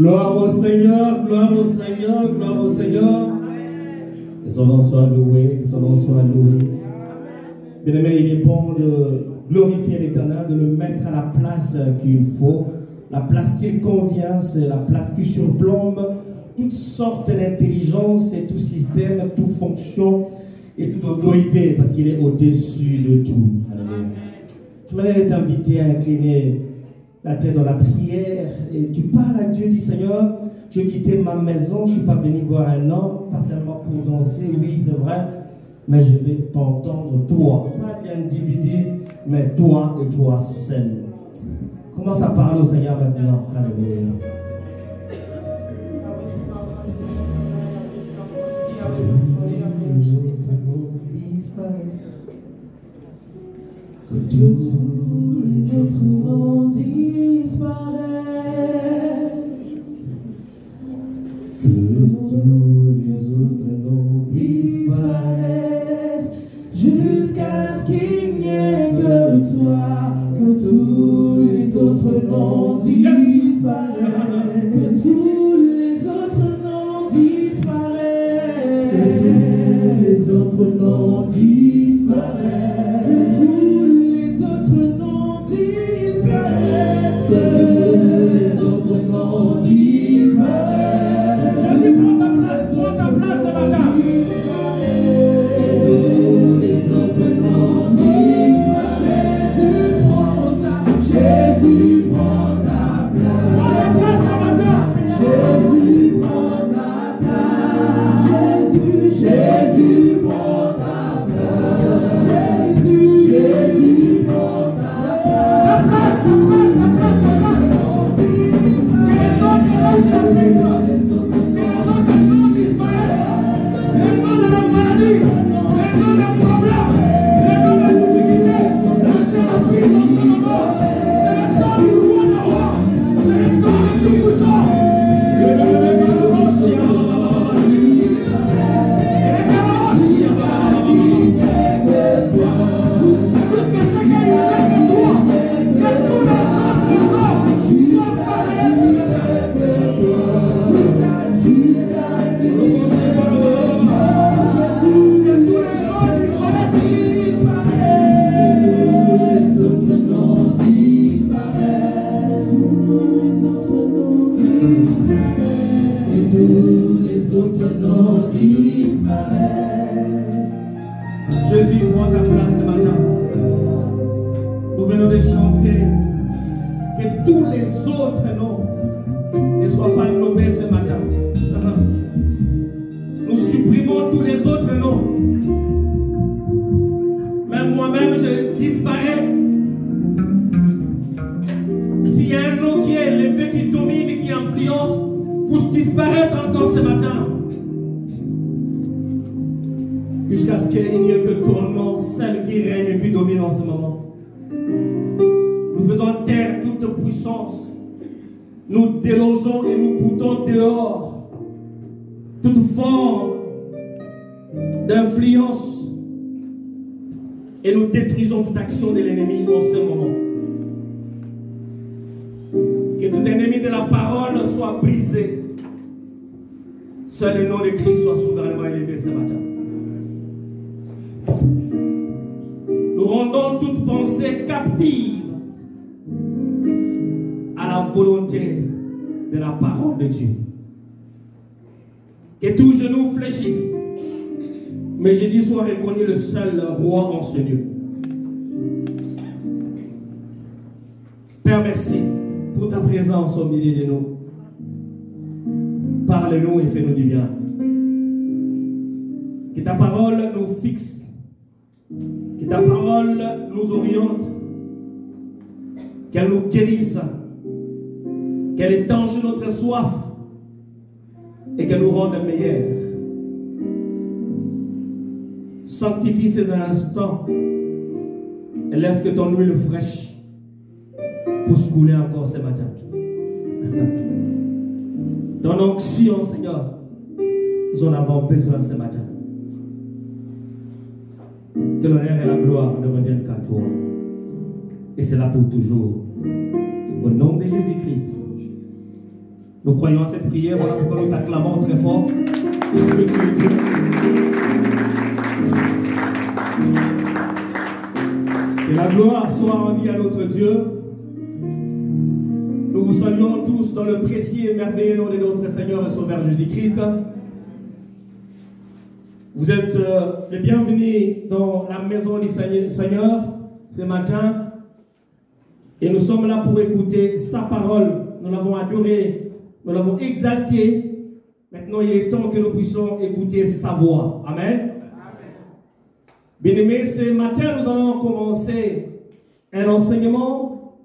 Gloire au Seigneur, gloire au Seigneur, gloire au Seigneur. Que son nom soit loué, que son nom soit loué. Bien-aimé, il est bon de glorifier l'Éternel, de le mettre à la place qu'il faut, la place qu'il convient, c'est la place qui surplombe toutes sortes d'intelligence et tout système, toute fonction et toute autorité, parce qu'il est au-dessus de tout. Alléluia. Je voudrais t'inviter à incliner la tête dans la prière et tu parles à Dieu, dis Seigneur, je quittais ma maison, je ne suis pas venu voir un homme, pas seulement pour danser, oui c'est vrai, mais je vais t'entendre toi, pas l'individu, mais toi et toi seul. Commence à parler au Seigneur maintenant. Alléluia. Que tous les autres vont disparaître. Que tous les autres noms disparaissent. Jusqu'à ce qu'il n'y ait que toi. Que tous les autres noms disparaissent. Que tous les autres noms disparaissent. Que tous les autres noms disparaissent. Jésus, prends ta place ce matin. Nous venons de chanter que tous les autres noms ne soient pas nommés ce matin. Nous supprimons tous les autres noms. Même moi-même, je disparais. S'il y a un nom qui est élevé, qui domine, qui influence, pour disparaître encore ce matin. Jusqu'à ce qu'il n'y ait que ton nom, celle qui règne et qui domine en ce moment. Nous faisons taire toute puissance. Nous délogeons et nous boutons dehors toute forme d'influence. Et nous détruisons toute action de l'ennemi en ce moment. Que tout ennemi de la parole soit brisé. Seul le nom de Christ soit souverainement élevé ce matin. Nous rendons toute pensée captive à la volonté de la parole de Dieu. Que tout genou fléchisse, mais Jésus soit reconnu le seul roi en ce lieu. Père, merci pour ta présence au milieu de nous. Parle-nous et fais-nous du bien. Que ta parole nous fixe. Que ta parole nous oriente, qu'elle nous guérisse, qu'elle étanche notre soif et qu'elle nous rende meilleurs. Sanctifie ces instants et laisse que ton huile fraîche puisse couler encore ce matin. Ton onction, Seigneur, nous en avons besoin ce matin. Que l'honneur et la gloire ne reviennent qu'à toi. Et c'est là pour toujours. Au nom de Jésus-Christ, Nous croyons à cette prière, voilà pourquoi nous t'acclamons très fort. Que tu es Dieu. Que la gloire soit rendue à notre Dieu. Nous vous saluons tous dans le précieux et merveilleux nom de notre Seigneur et Sauveur Jésus-Christ. Vous êtes les bienvenus dans la maison du Seigneur ce matin. Et nous sommes là pour écouter sa parole. Nous l'avons adoré, nous l'avons exalté. Maintenant, il est temps que nous puissions écouter sa voix. Amen. Bien-aimés, ce matin, nous allons commencer un enseignement.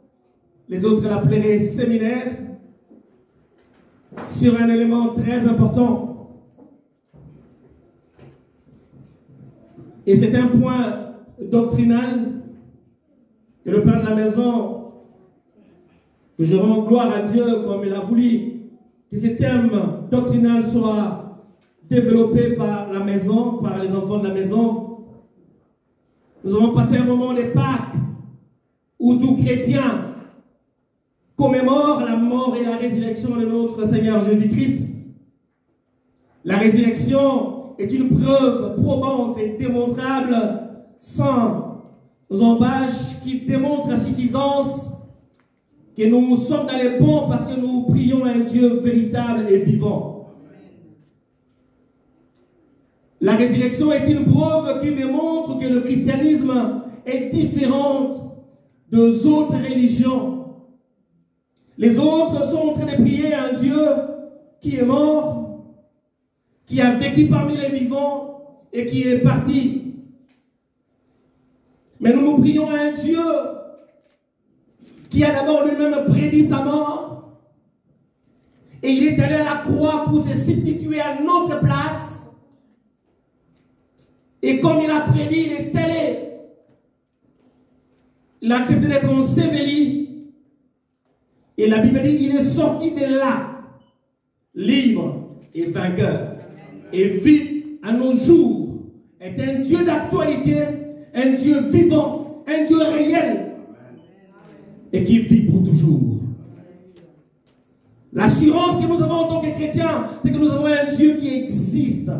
Les autres l'appelleraient séminaire. Sur un élément très important. Et c'est un point doctrinal que le Père de la maison, que je rends gloire à Dieu comme il a voulu, que ce thème doctrinal soit développé par la maison, par les enfants de la maison. Nous avons passé un moment de Pâques où tout chrétien commémore la mort et la résurrection de notre Seigneur Jésus-Christ. La résurrection est une preuve probante et démontrable sans embâches qui démontre à suffisance que nous sommes dans les bons parce que nous prions un Dieu véritable et vivant. La résurrection est une preuve qui démontre que le christianisme est différent des autres religions. Les autres sont en train de prier à un Dieu qui est mort, qui a vécu parmi les vivants et qui est parti. Mais nous prions à un Dieu qui a d'abord lui-même prédit sa mort et il est allé à la croix pour se substituer à notre place. Et comme il a prédit, il est allé. Il a accepté d'être enseveli. Et la Bible dit qu'il est sorti de là, libre et vainqueur. Et vit à nos jours, est un Dieu d'actualité, un Dieu vivant, un Dieu réel, et qui vit pour toujours. L'assurance que nous avons en tant que chrétiens, c'est que nous avons un Dieu qui existe.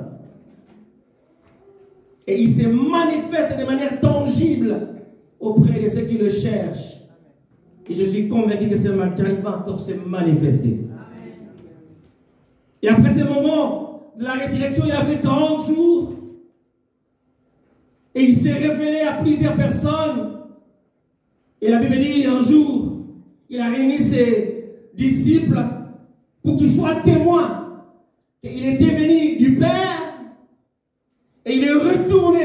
Et il se manifeste de manière tangible auprès de ceux qui le cherchent. Et je suis convaincu que ce matin, il va encore se manifester. Et après ce moment de la résurrection, il a fait 40 jours. Et il s'est révélé à plusieurs personnes. Et la Bible dit, un jour, il a réuni ses disciples pour qu'ils soient témoins qu'il était venu du Père et il est retourné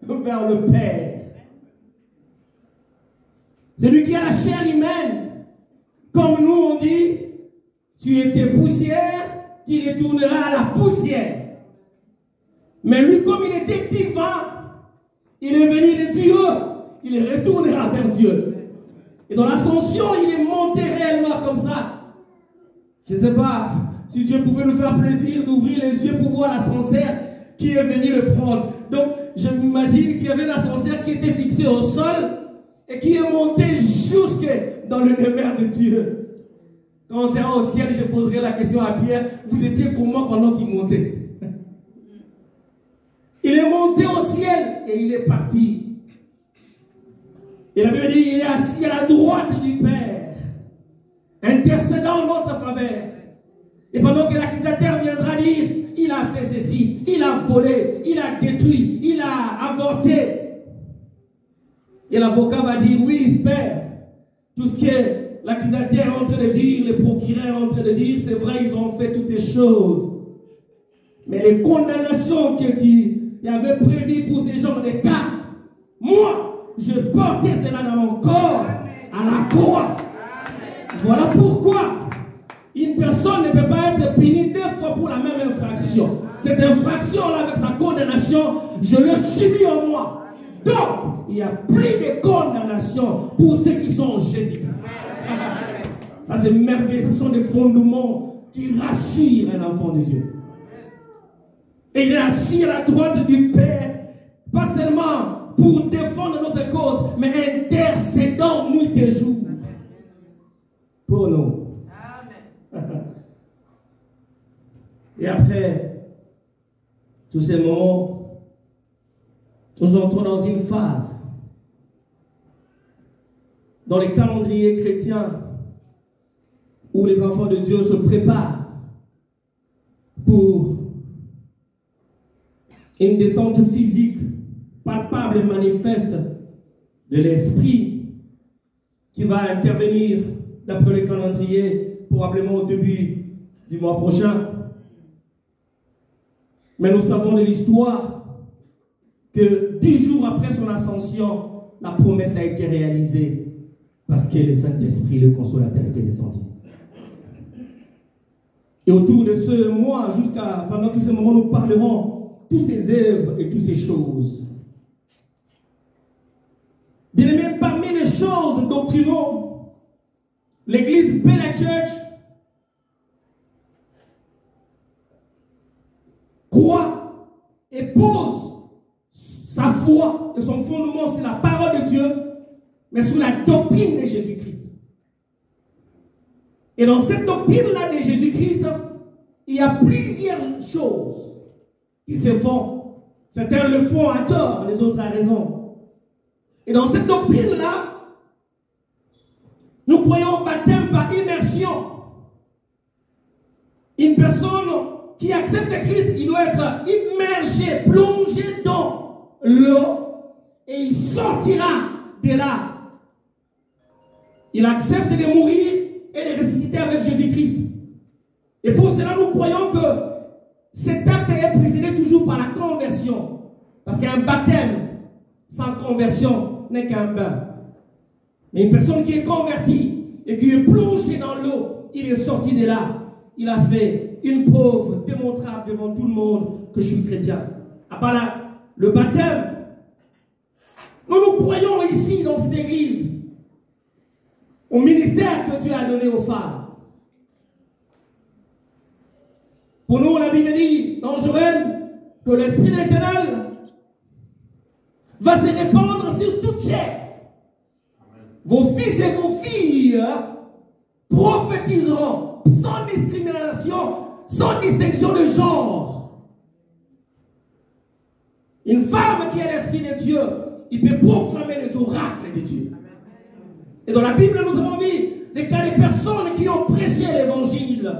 vers le Père. Celui qui a la chair humaine, comme nous on dit, tu étais poussière, tu retourneras à la poussière. Mais lui, comme il était divin, il est venu de Dieu, il retournera vers Dieu. Et dans l'ascension, il est monté réellement comme ça. Je ne sais pas si Dieu pouvait nous faire plaisir d'ouvrir les yeux pour voir l'ascenseur qui est venu le prendre. Donc, je m'imagine qu'il y avait l'ascenseur qui était fixé au sol et qui est monté jusque dans le demeure de Dieu. Quand on sera au ciel, je poserai la question à Pierre, vous étiez comment pendant qu'il montait? Il est monté au ciel et il est parti. Et la Bible dit, il est assis à la droite du Père, intercédant en notre faveur. Et pendant que l'accusateur viendra dire, il a fait ceci, il a volé, il a détruit, il a avorté. Et l'avocat va dire, oui, Père, tout ce que l'accusateur est en train de dire, le procureur est en train de dire, c'est vrai, ils ont fait toutes ces choses. Mais les condamnations que tu avais prévues pour ces genres de cas, moi, je portais cela dans mon corps à la croix. Voilà pourquoi une personne ne peut pas être punie 2 fois pour la même infraction. Cette infraction-là, avec sa condamnation, je le subis en moi. Donc, il n'y a plus de condamnation pour ceux qui sont en Jésus-Christ. Ça, c'est merveilleux. Ce sont des fondements qui rassurent un enfant de Dieu. Et il est assis à la droite du Père, pas seulement pour défendre notre cause, mais intercédant nuit et jour pour nous. Amen. Et après tous ces moments, nous entrons dans une phase dans les calendriers chrétiens où les enfants de Dieu se préparent pour une descente physique, palpable et manifeste de l'Esprit qui va intervenir d'après le calendrier, probablement au début du mois prochain. Mais nous savons de l'histoire que 10 jours après son ascension, la promesse a été réalisée parce que le Saint-Esprit, le Consolateur, était descendu. Et autour de ce mois, pendant tous ces moments, nous parlerons tous ces œuvres et toutes ces choses. Bien aimé, parmi les choses doctrinaux, l'église Bella Church croit et pose sa foi et son fondement sur la parole de Dieu, mais sur la doctrine de Jésus-Christ. Et dans cette doctrine-là de Jésus-Christ, il y a plusieurs choses qui se font. Certains le font à tort, les autres à raison. Et dans cette doctrine-là, nous croyons au baptême par immersion. Une personne qui accepte Christ, il doit être immergé, plongé dans l'eau, et il sortira de là. Il accepte de mourir et de ressusciter avec Jésus-Christ. Et pour cela, nous croyons que cet acte est précédé toujours par la conversion. Parce qu'un baptême sans conversion n'est qu'un bain. Mais une personne qui est convertie et qui est plongée dans l'eau, il est sorti de là. Il a fait une preuve démontrable devant tout le monde que je suis chrétien. Après le baptême, nous croyons ici dans cette église au ministère que Dieu a donné aux femmes. Pour nous, la Bible dit dans Joël que l'Esprit de l'Éternel va se répandre sur toute chair. Vos fils et vos filles prophétiseront sans discrimination, sans distinction de genre. Une femme qui a l'Esprit de Dieu, il peut proclamer les oracles de Dieu. Et dans la Bible, nous avons vu les cas des personnes qui ont prêché l'évangile.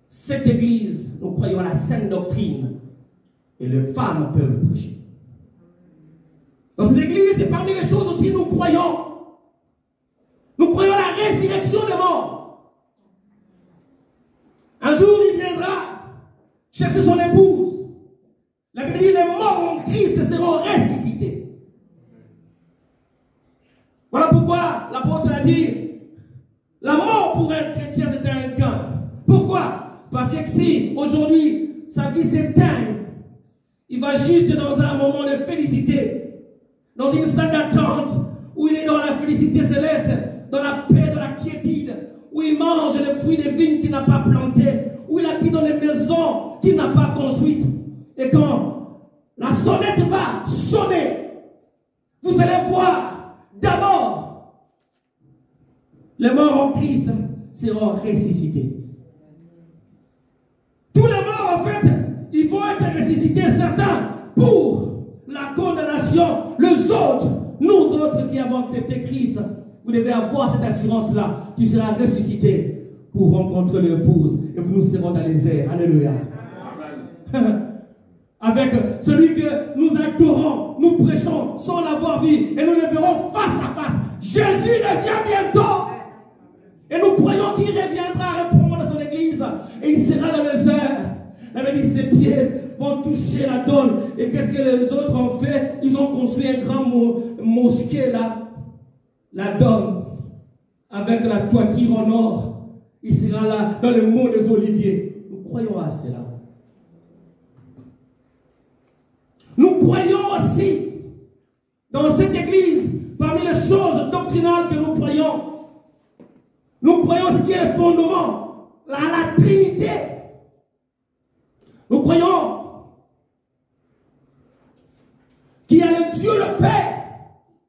Cette église, nous croyons à la sainte doctrine. Et les femmes peuvent prêcher. Dans cette église, et parmi les choses aussi, nous croyons à la résurrection des morts. Un jour, il viendra chercher son épouse. La Bible dit, les morts en Christ seront ressuscités. Voilà pourquoi l'apôtre a dit, la mort pour un chrétien, c'était un gain. Pourquoi? Parce que si aujourd'hui, sa vie s'éteint, il va juste dans un moment de félicité, dans une salle d'attente, où il est dans la félicité céleste, dans la paix, dans la quiétude, où il mange les fruits des vignes qu'il n'a pas plantées, où il habite dans les maisons qu'il n'a pas construites. Et quand la sonnette va sonner, vous allez voir, d'abord, les morts en Christ seront ressuscités. Tous les morts, en fait, ils vont être ressuscités, certains pour la condamnation. Les autres, nous autres qui avons accepté Christ, vous devez avoir cette assurance-là. Tu seras ressuscité pour rencontrer l'épouse et nous serons dans les airs. Alléluia. Avec celui que nous adorons, nous prêchons sans l'avoir vu et nous le verrons face à face. Jésus revient bientôt. Et nous croyons qu'il reviendra répondre à son église et il sera dans les airs. La Bible dit, ses pieds vont toucher la donne. Et qu'est-ce que les autres ont fait? Ils ont construit un grand mosquée là, la donne, avec la toiture en or. Il sera là dans le mont des Oliviers. Nous croyons à cela. Nous croyons aussi dans cette église, parmi les choses doctrinales que nous croyons ce qui est le fondement, la Trinité. Nous croyons qu'il y a le Dieu le Père,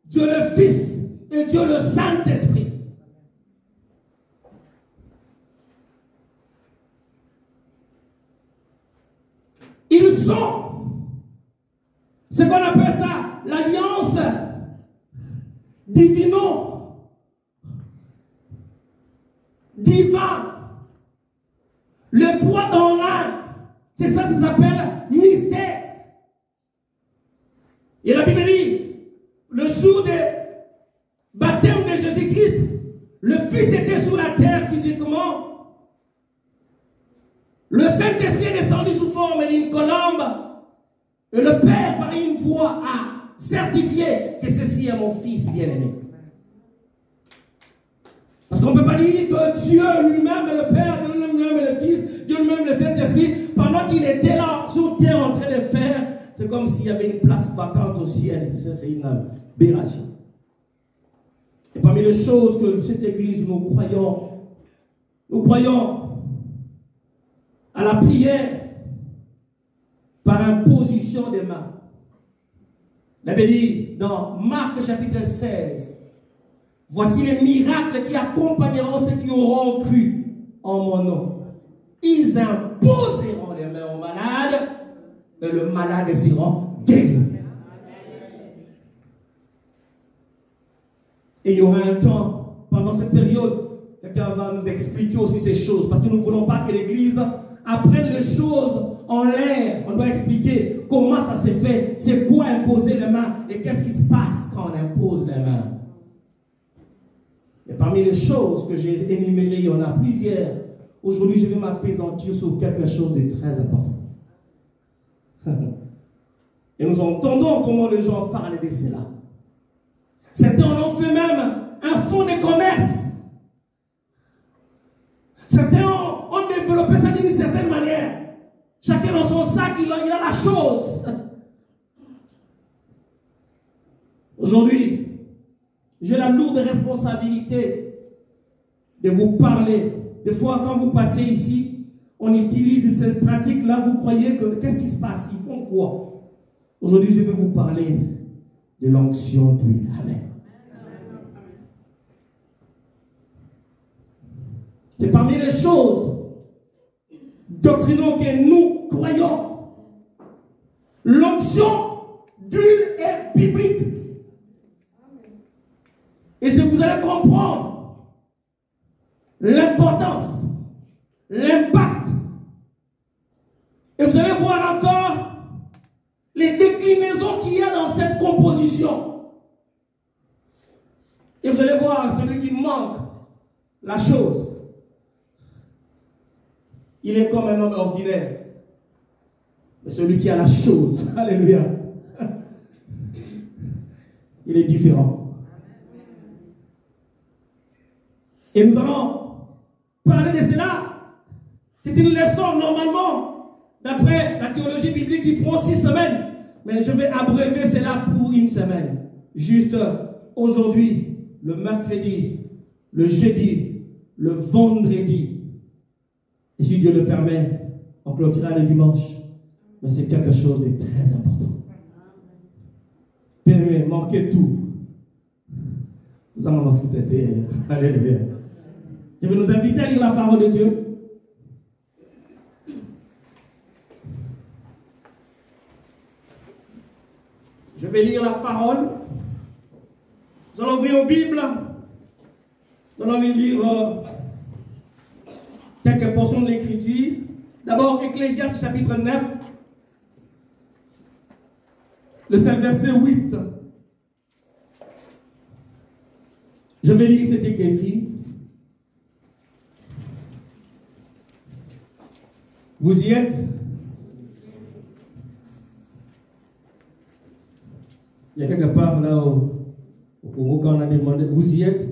Dieu le Fils et Dieu le Saint-Esprit. ce qu'on appelle ça l'alliance divino, divin, le toi dans l'un, c'est ça, ça s'appelle mystère. Et la Bible dit, le jour du baptême de Jésus-Christ, le Fils était sur la terre physiquement. Le Saint-Esprit est descendu sous forme d'une colombe. Et le Père, par une voix, a certifié que ceci est mon Fils bien-aimé. Parce qu'on ne peut pas dire que Dieu lui-même est le Père, Dieu lui-même est le Fils, Dieu lui-même est le Saint-Esprit, pendant qu'il était là sur terre en train de faire. C'est comme s'il y avait une place vacante au ciel. Ça, c'est une aberration. Et parmi les choses que cette église, nous croyons à la prière par imposition des mains. La Bible dit dans Marc chapitre 16, voici les miracles qui accompagneront ceux qui auront cru en mon nom. Ils imposeront les mains aux malades et le malade sera guéri. Et il y aura un temps, pendant cette période, quelqu'un va nous expliquer aussi ces choses, parce que nous ne voulons pas que l'Église apprenne les choses en l'air. On doit expliquer comment ça s'est fait, c'est quoi imposer les mains, et qu'est-ce qui se passe quand on impose les mains. Et parmi les choses que j'ai énumérées, il y en a plusieurs. Aujourd'hui, je vais m'appesantir sur quelque chose de très important. Et nous entendons comment les gens parlent de cela. Certains en ont fait même un fonds de commerce. Certains ont développé ça d'une certaine manière. Chacun dans son sac, il a la chose. Aujourd'hui, j'ai la lourde responsabilité de vous parler. Des fois, quand vous passez ici, on utilise cette pratique-là, vous croyez que qu'est-ce qui se passe? Ils font quoi? Aujourd'hui, je vais vous parler de l'onction d'huile. Amen. C'est parmi les choses doctrinaux que nous croyons. L'onction d'huile est biblique. Et si vous allez comprendre l'importance, l'impact, et vous allez voir encore les déclinaisons qu'il y a dans cette composition. Et vous allez voir celui qui manque la chose. Il est comme un homme ordinaire. Mais celui qui a la chose, alléluia, il est différent. Et nous allons parler de cela. C'est une leçon normalement, d'après la théologie biblique, qui prend 6 semaines. Mais je vais abréver cela pour 1 semaine. Juste aujourd'hui, le mercredi, le jeudi, le vendredi. Et si Dieu le permet, on clôturera le dimanche. Mais c'est quelque chose de très important. Bien-aimé, manquez tout. Vous allez m'en foutre. Alléluia. Je vais nous inviter à lire la parole de Dieu. Je vais lire la parole. Nous allons ouvrir nos Bibles. Nous allons lire quelques portions de l'Écriture. D'abord, Ecclésiaste chapitre 9, le seul verset 8. Je vais lire cet écrit. Vous y êtes? Il y a quelque part là au Congo quand on a demandé, vous y êtes?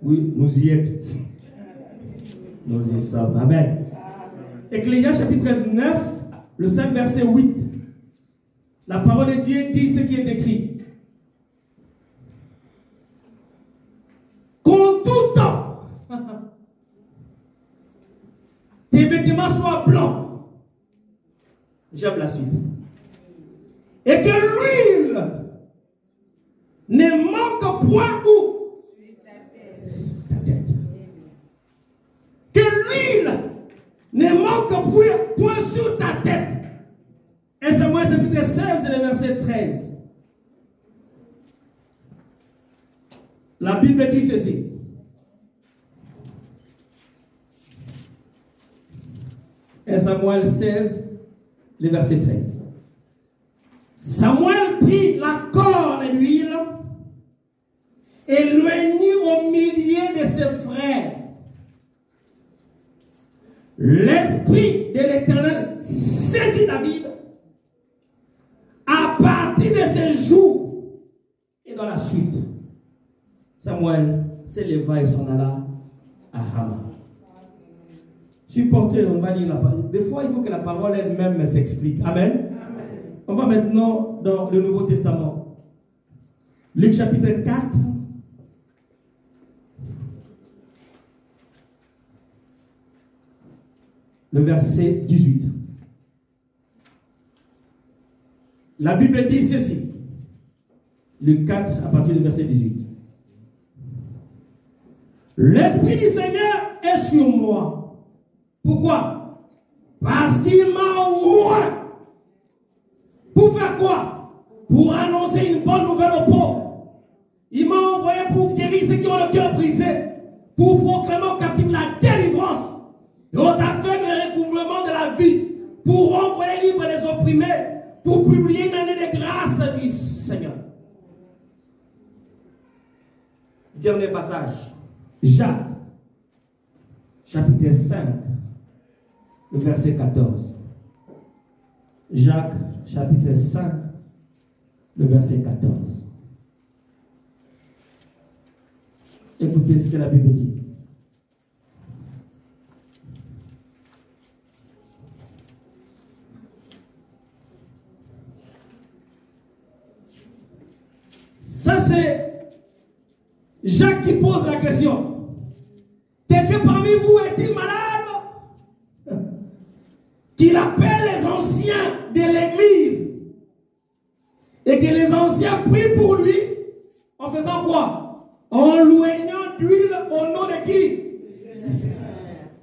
Oui, nous y êtes. Nous y sommes. Amen. Ecclésiaste chapitre 9, le 5 verset 8. La parole de Dieu dit ce qui est écrit. Qu'en tout temps, tes vêtements soient blancs. J'aime la suite. Et que l'huile ne manque point où? Sur ta tête. Que l'huile ne manque point sur ta tête. Et c'est Samuel chapitre 16 et le verset 13. La Bible dit ceci. Et Samuel 16, le verset 13. Samuel prit la corne d'huile et l'oignit au milieu de ses frères. L'esprit de l'Éternel saisit David à partir de ce jour et dans la suite. Samuel s'éleva et s'en alla à Rama. Supportez, on va lire la parole. Des fois, il faut que la parole elle-même s'explique. Amen. Amen. On va maintenant dans le Nouveau Testament. Luc chapitre 4. Le verset 18. La Bible dit ceci. Luc 4 à partir du verset 18. L'Esprit du Seigneur est sur moi. Pourquoi? Parce qu'il m'a oint. Pour faire quoi? Pour annoncer une bonne nouvelle aux pauvres. Il m'a envoyé pour guérir ceux qui ont le cœur brisé. Pour proclamer aux captifs la délivrance. Et aux aveugles le recouvrement de la vie. Pour renvoyer libre les opprimés. Pour publier une année de grâce du Seigneur. Dernier passage. Jacques, chapitre 5, le verset 14. Jacques, chapitre 5, le verset 14. Écoutez ce que la Bible dit. Ça, c'est Jacques qui pose la question. Quelqu'un parmi vous est-il malade? Qu'il appelle les anciens de l'église et que les anciens prient pour lui en faisant quoi? En l'oignant d'huile au nom de qui?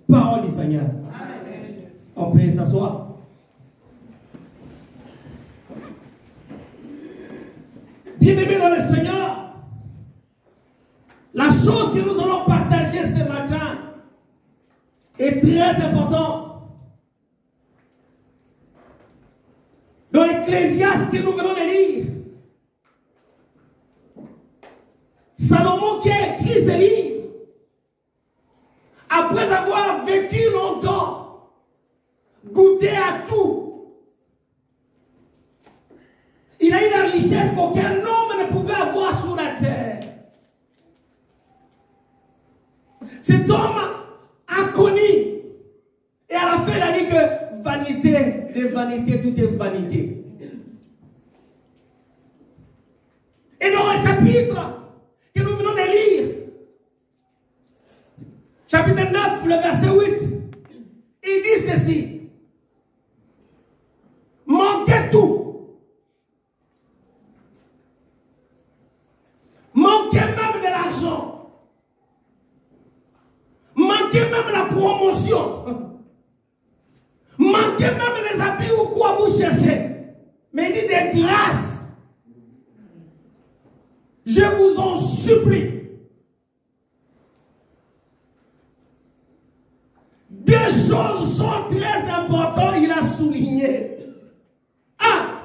Parole du Seigneur. On peut s'asseoir. Bien-aimés dans le Seigneur, la chose que nous allons partager ce matin est très importante. Dans l'Ecclésiaste que nous venons de lire, Salomon qui a écrit ce livre, après avoir vécu longtemps, goûté à tout, il a eu la richesse qu'aucun homme ne pouvait avoir sur la terre. Cet homme a connu, et à la fin il a dit que vanité de vanité, tout est vanité. Et dans le chapitre que nous venons de lire, chapitre 9, le verset 8, il dit ceci: manquez tout, manquez même de l'argent, manquez même la promotion, manquez même les habits ou quoi vous cherchez. Mais il dit de grâce, je vous en supplie. Deux choses sont très importantes, il a souligné. Un,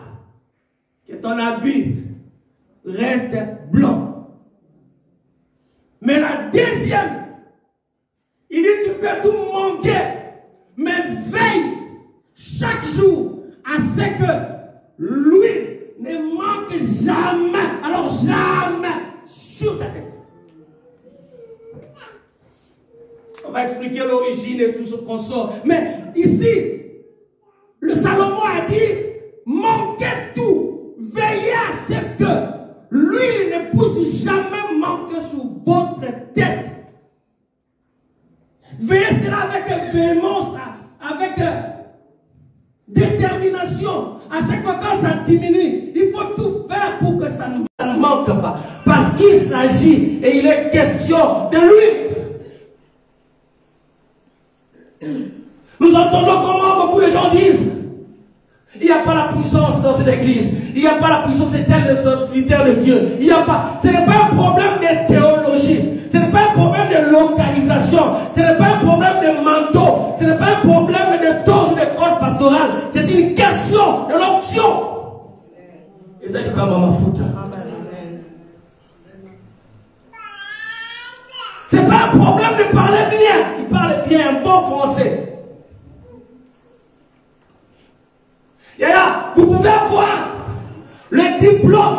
que ton habit reste blanc. Mais la deuxième, il dit tu peux tout manquer, mais veille chaque jour à ce que l'huile ne manque jamais. Alors jamais sur ta tête. On va expliquer l'origine et tout ce qu'on sort. Mais ici, le Salomon a dit, manquez tout, veillez à ce que l'huile ne puisse jamais manquer sur votre tête. Veillez cela avec véhémence, avec détermination. À chaque fois que ça diminue, il faut tout faire pour que ça ne manque pas. Parce qu'il s'agit et il est question de l'huile. Nous entendons comment beaucoup de gens disent, Il n'y a pas la puissance dans cette église. Il n'y a pas la puissance éternelle de serviteur de Dieu. Il n'y a pas. Ce n'est pas un problème de théologie. Ce n'est pas un problème de localisation. Ce n'est pas un problème de manteau. Ce n'est pas un problème de toge de code pastoral. C'est une question de l'onction. Et ça dit comme maman fout. C'est pas un problème de parler bien. Il parle bien un bon français. Et là, vous pouvez avoir le diplôme,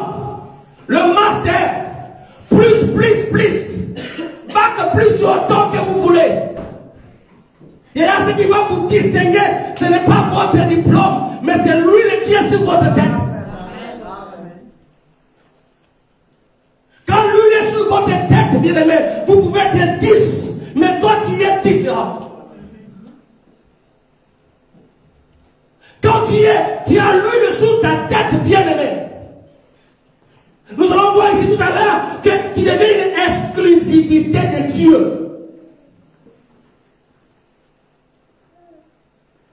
le master, plus, bac plus autant que vous voulez. Et là, ce qui va vous distinguer, ce n'est pas votre diplôme, mais c'est l'huile qui est sur votre tête. Quand l'huile est sur votre tête, bien aimé, vous pouvez être 10, mais toi tu es différent. Quand tu as l'huile sur ta tête, bien-aimé. Nous allons voir ici tout à l'heure que tu deviens une exclusivité de Dieu.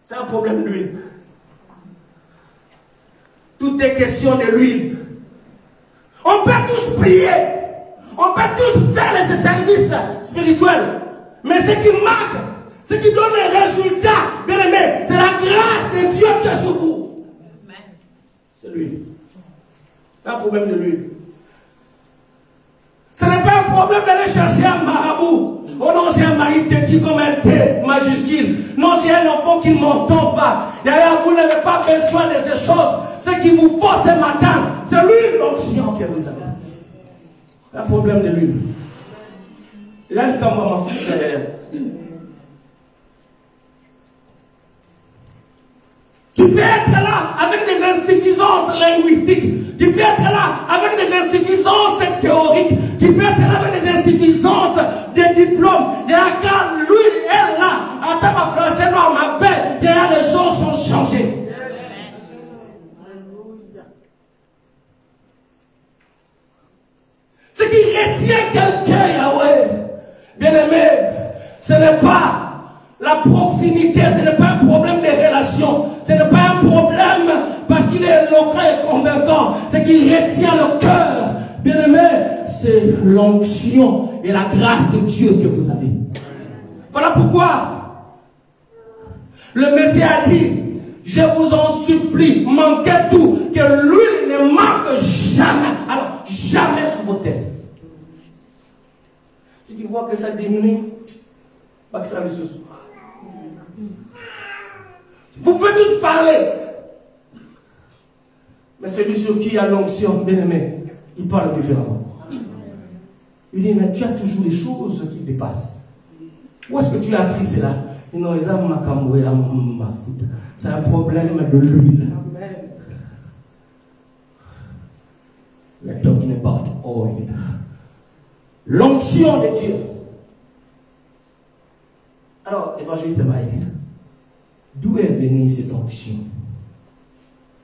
C'est un problème d'huile. Tout est question de l'huile. On peut tous prier. On peut tous faire les services spirituels. Mais ce qui marque, ce qui donne les résultats, bien aimé, c'est la grâce de Dieu qui est sur vous. C'est l'huile. C'est un problème de l'huile. Ce n'est pas un problème d'aller chercher un marabout. Oh non, j'ai un mari têtu comme un T majuscule. Non, j'ai un enfant qui ne m'entend pas. D'ailleurs, vous n'avez pas besoin de ces choses. Ce qu'il vous faut ce matin, c'est l'huile d'onction que vous avez. C'est un problème de l'huile. Il a dit comme maman fou derrière. Tu peux être là avec des insuffisances linguistiques. Tu peux être là avec des insuffisances théoriques. Tu peux être là avec des insuffisances de diplômes. Et quand l'huile est là, attends ma français noir, ma belle, et là les gens sont changés. Ce qui retient quelqu'un, Yahweh, bien aimé, ce n'est pas la proximité, ce n'est pas un problème de relation, ce n'est pas un problème parce qu'il est éloquent et convaincant. Ce qui retient le cœur, bien aimé, c'est l'onction et la grâce de Dieu que vous avez. Voilà pourquoi le Messie a dit, je vous en supplie, manquez tout, que l'huile ne manque jamais. Alors, jamais sur vos têtes. Si tu vois que ça diminue, pas que ça me soucie. Vous pouvez tous parler. Mais celui sur qui il y a l'onction, bien aimé, il parle différemment. Il dit, mais tu as toujours des choses qui dépassent. Où est-ce que tu as appris cela? C'est un problème de l'huile. We're talking about oil. L'onction de Dieu. Alors, évangéliste Mike, d'où est venue cette onction?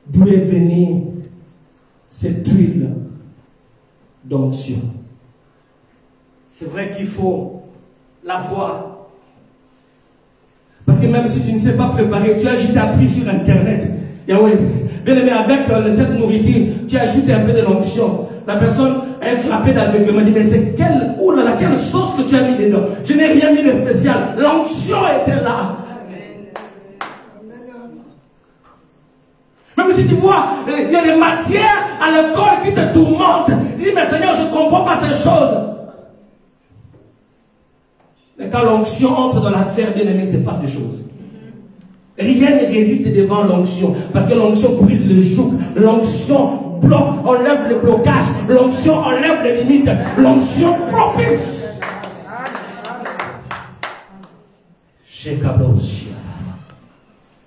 D'où est venue cette huile d'onction? C'est vrai qu'il faut la voir. Parce que même si tu ne sais pas préparer, tu as juste appris sur Internet. Yahweh, bien aimé, avec cette nourriture, tu ajoutes un peu de l'onction. La personne est frappée d'aveuglement. Dit, mais c'est quelle, oh là là, quelle sauce que tu as mis dedans? Je n'ai rien mis de spécial. L'onction était là. Même si tu vois, il y a des matières à l'école qui te tourmentent. Dis, mais Seigneur, je ne comprends pas ces choses. Mais quand l'onction entre dans l'affaire, bien aimé, il se passe des choses. Rien ne résiste devant l'onction. Parce que l'onction brise le joug. L'onction bloque, enlève le blocage. L'onction enlève les limites. L'onction propice.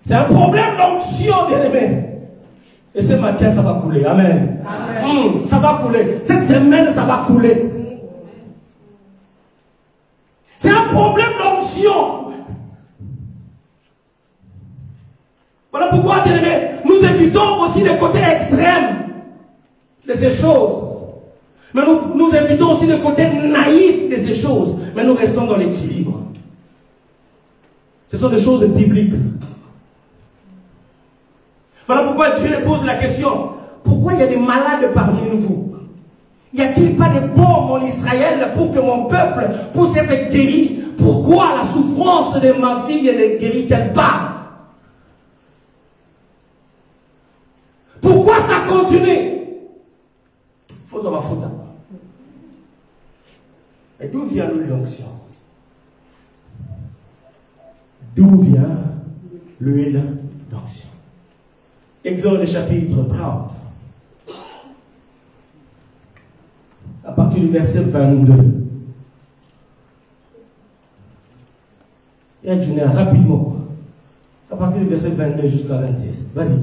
C'est un problème d'onction, bien aimé. Et ce matin, ça va couler. Amen. Amen. Ça va couler. Cette semaine, ça va couler. C'est un problème d'onction. Voilà pourquoi, bien aimé, nous évitons aussi les côtés extrêmes de ces choses. Mais nous évitons aussi les côtés naïfs de ces choses. Mais nous restons dans l'équilibre. Ce sont des choses bibliques. Voilà pourquoi Dieu pose la question. Pourquoi il y a des malades parmi vous? Y a-t-il pas de baume en Israël pour que mon peuple puisse être guéri? Pourquoi la souffrance de ma fille ne guérit-elle pas? Pourquoi ça continue? Faut s'en foutre. Et d'où vient l'onction? D'où vient l'huile d'onction? Exode chapitre 30. À partir du verset 22. Et Junior, rapidement. À partir du verset 22 jusqu'à 26. Vas-y.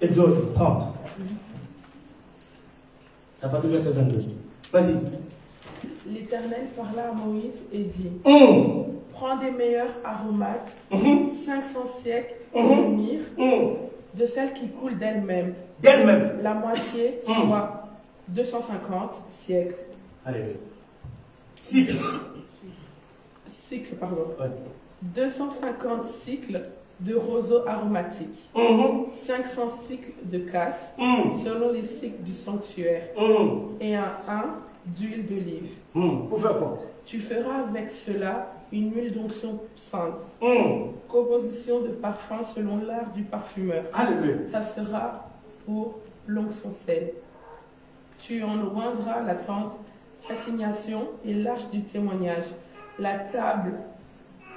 Exode 30. À partir du verset 22. Vas-y. L'Éternel parla à Moïse et dit, prends des meilleurs aromates, 500 siècles de myrrhe, de celles qui coulent d'elles-mêmes. D'elles-mêmes. La moitié, soit 250 siècles. Allez. Cycle. Cycle, pardon. Ouais. 250 cycles de roseaux aromatiques. 500 cycles de casses, selon les cycles du sanctuaire. Et un d'huile d'olive. Pour faire quoi? Tu feras avec cela une huile d'onction sainte. Composition de parfum selon l'art du parfumeur. Alléluia. Ça sera pour l'onction sel. Tu en oindras la tente, l'assignation et l'arche du témoignage, la table,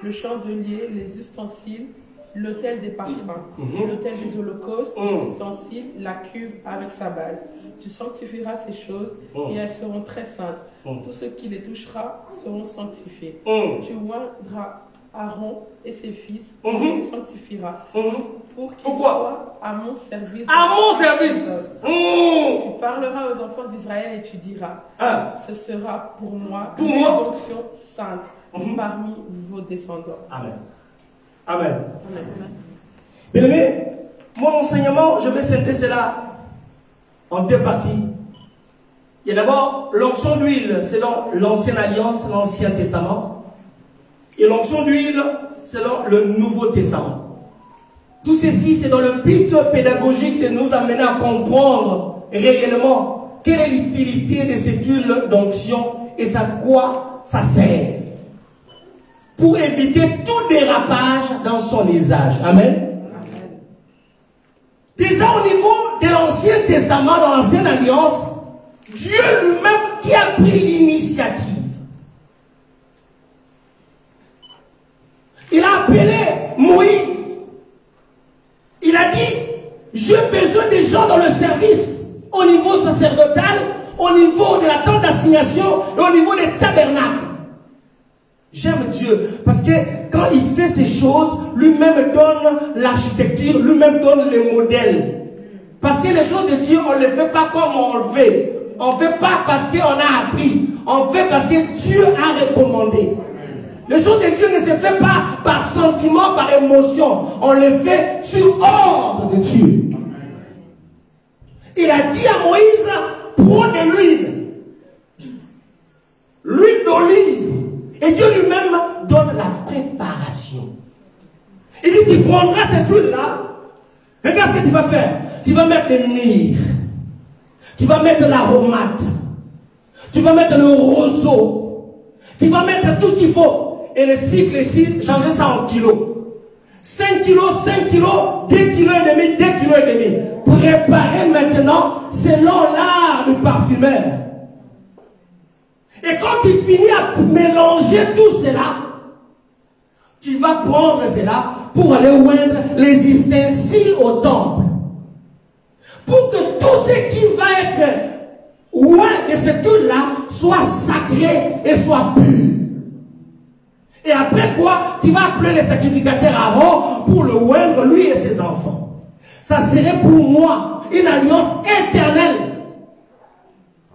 le chandelier, les ustensiles, l'autel des parfums, l'autel des holocaustes, les ustensiles, la cuve avec sa base. Tu sanctifieras ces choses et elles seront très saintes. Tout ce qui les touchera seront sanctifiés. Tu oindras Aaron et ses fils, et tu les sanctifieras pour qu'ils soient à mon service. À mon service. Tu parleras aux enfants d'Israël et tu diras, ce sera pour moi une onction sainte parmi vos descendants. Amen. Amen. Bien aimé, mon enseignement, je vais scinder cela en deux parties. Il y a d'abord l'onction d'huile, c'est dans l'Ancienne Alliance, l'Ancien Testament. Et l'onction d'huile, c'est dans le Nouveau Testament. Tout ceci, c'est dans le but pédagogique de nous amener à comprendre réellement quelle est l'utilité de cette huile d'onction et à quoi ça sert. Pour éviter tout dérapage dans son usage. Amen. Déjà au niveau de l'Ancien Testament, dans l'Ancienne Alliance, Dieu lui-même qui a pris l'initiative. Il a appelé Moïse. Il a dit, j'ai besoin des gens dans le service, au niveau sacerdotal, au niveau de la tente d'assignation et au niveau des tabernacles. J'aime Dieu parce que quand il fait ces choses, lui-même donne l'architecture, lui-même donne les modèles. Parce que les choses de Dieu, on ne les fait pas comme on le fait. On ne fait pas parce qu'on a appris. On fait parce que Dieu a recommandé. Les choses de Dieu ne se fait pas par sentiment, par émotion. On les fait sur ordre de Dieu. Il a dit à Moïse, prends de l'huile. L'huile d'olive. Et Dieu lui-même donne la préparation. Il dit, tu prendras cette huile-là. Regarde ce que tu vas faire. Tu vas mettre le myrrhe. Tu vas mettre l'aromate. Tu vas mettre le roseau. Tu vas mettre tout ce qu'il faut. Et le cycle ici, changer ça en kilos. 5 kilos, 5 kilos, 2 kilos et demi, 2 kilos et demi. Préparez maintenant selon l'art du parfumeur. Et quand tu finis à mélanger tout cela, tu vas prendre cela pour aller oindre les ustensiles au temple. Pour que tout ce qui va être oint de cette huile-là soit sacré et soit pur. Et après quoi, tu vas appeler le sacrificateur Aaron pour le oindre, lui et ses enfants. Ça serait pour moi une alliance éternelle.